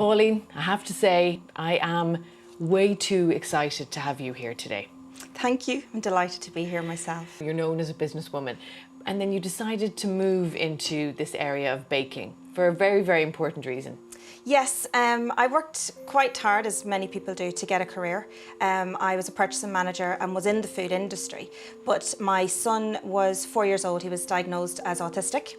Pauline, I have to say, I am way too excited to have you here today. Thank you. I'm delighted to be here myself. You're known as a businesswoman, and then you decided to move into this area of baking for a very, very important reason. Yes, I worked quite hard, as many people do, to get a career. I was a purchasing manager and was in the food industry, but my son was 4 years old. He was diagnosed as autistic,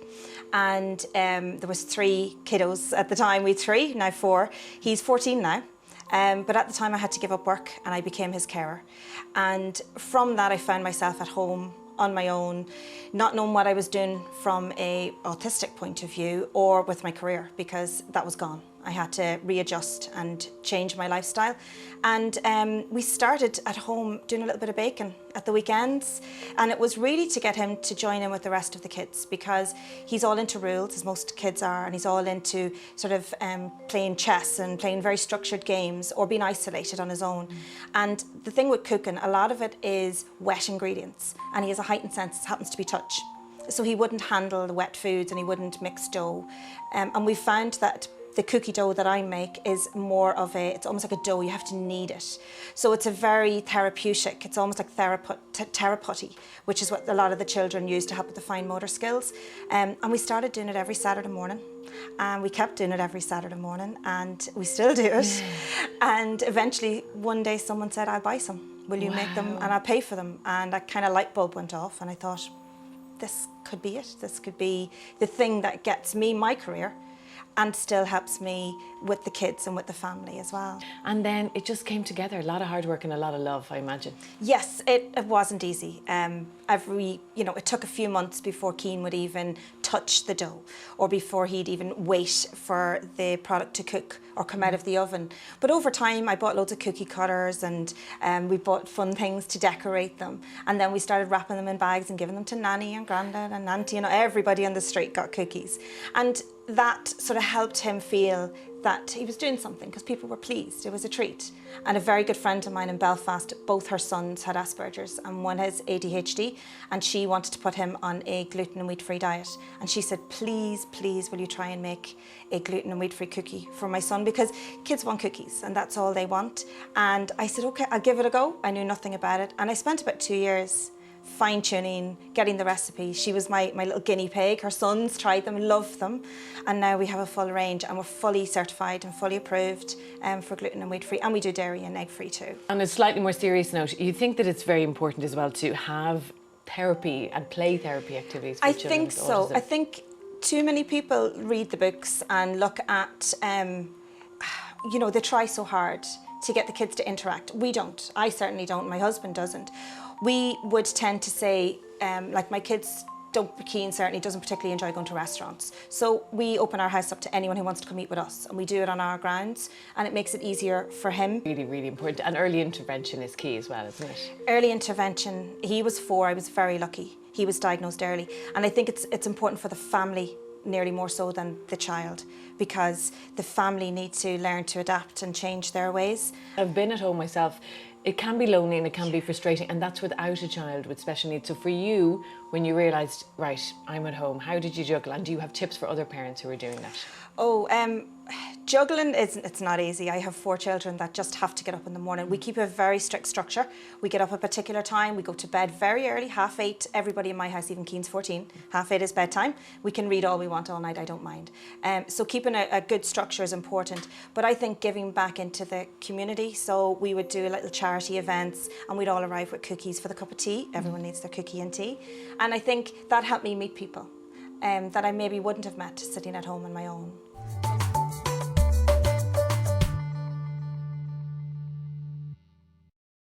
and there was 3 kiddos at the time. We had 3, now 4. He's 14 now. But at the time I had to give up work and I became his carer. And from that I found myself at home on my own, not knowing what I was doing from a autistic point of view or with my career, because that was gone. I had to readjust and change my lifestyle. And we started at home doing a little bit of baking at the weekends. And it was really to get him to join in with the rest of the kids, because he's all into rules, as most kids are, and he's all into sort of playing chess and playing very structured games or being isolated on his own. And the thing with cooking, a lot of it is wet ingredients, and he has a heightened sense, it happens to be touch. So he wouldn't handle the wet foods and he wouldn't mix dough. And we found that the cookie dough that I make is more of it's almost like a dough, you have to knead it. So it's a very therapeutic, it's almost like therapy, which is what a lot of the children use to help with the fine motor skills. And we started doing it every Saturday morning. And we kept doing it every Saturday morning, and we still do it. And eventually one day someone said, I'll buy some. Will you make them and I'll pay for them? And that kind of light bulb went off, and I thought, this could be it. This could be the thing that gets me my career and still helps me with the kids and with the family as well. And then it just came together, a lot of hard work and a lot of love, I imagine. Yes, it wasn't easy. It took a few months before Keane would even touch the dough, or before he'd even wait for the product to cook or come out of the oven. But over time, I bought loads of cookie cutters, and we bought fun things to decorate them. And then we started wrapping them in bags and giving them to Nanny and Grandad and Auntie. Everybody on the street got cookies. And that sort of helped him feel that he was doing something, because people were pleased. It was a treat. And a very good friend of mine in Belfast, both her sons had Asperger's, and one has ADHD, and she wanted to put him on a gluten and wheat-free diet. And she said, please, please, will you try and make a gluten and wheat-free cookie for my son, because kids want cookies and that's all they want. And I said, okay, I'll give it a go. I knew nothing about it. And I spent about 2 years fine-tuning, getting the recipe. She was my little guinea pig. Her sons tried them, loved them, and now we have a full range, and we're fully certified and fully approved for gluten and wheat-free, and we do dairy and egg-free too. On a slightly more serious note, you think that it's very important as well to have therapy and play therapy activities for children with autism? I think so. I think too many people read the books and look at, they try so hard to get the kids to interact. We don't. I certainly don't. My husband doesn't. We would tend to say, like my kids Keane certainly doesn't particularly enjoy going to restaurants. So we open our house up to anyone who wants to come eat with us, and we do it on our grounds, and it makes it easier for him. Really, really important. And early intervention is key as well, isn't it? Early intervention. He was 4, I was very lucky. He was diagnosed early. And I think it's important for the family, nearly more so than the child, because the family need to learn to adapt and change their ways. I've been at home myself. It can be lonely and it can be frustrating, and that's without a child with special needs. So for you, when you realised, right, I'm at home, how did you juggle? And do you have tips for other parents who are doing that? Juggling, it's not easy. I have 4 children that just have to get up in the morning. We keep a very strict structure. We get up a particular time, we go to bed very early, 8:30. Everybody in my house, even Keane's 14, 8:30 is bedtime. We can read all we want all night, I don't mind. So keeping a good structure is important. But I think giving back into the community, so we would do little charity events, and we'd all arrive with cookies for the cup of tea. Everyone needs their cookie and tea. And I think that helped me meet people that I maybe wouldn't have met sitting at home on my own.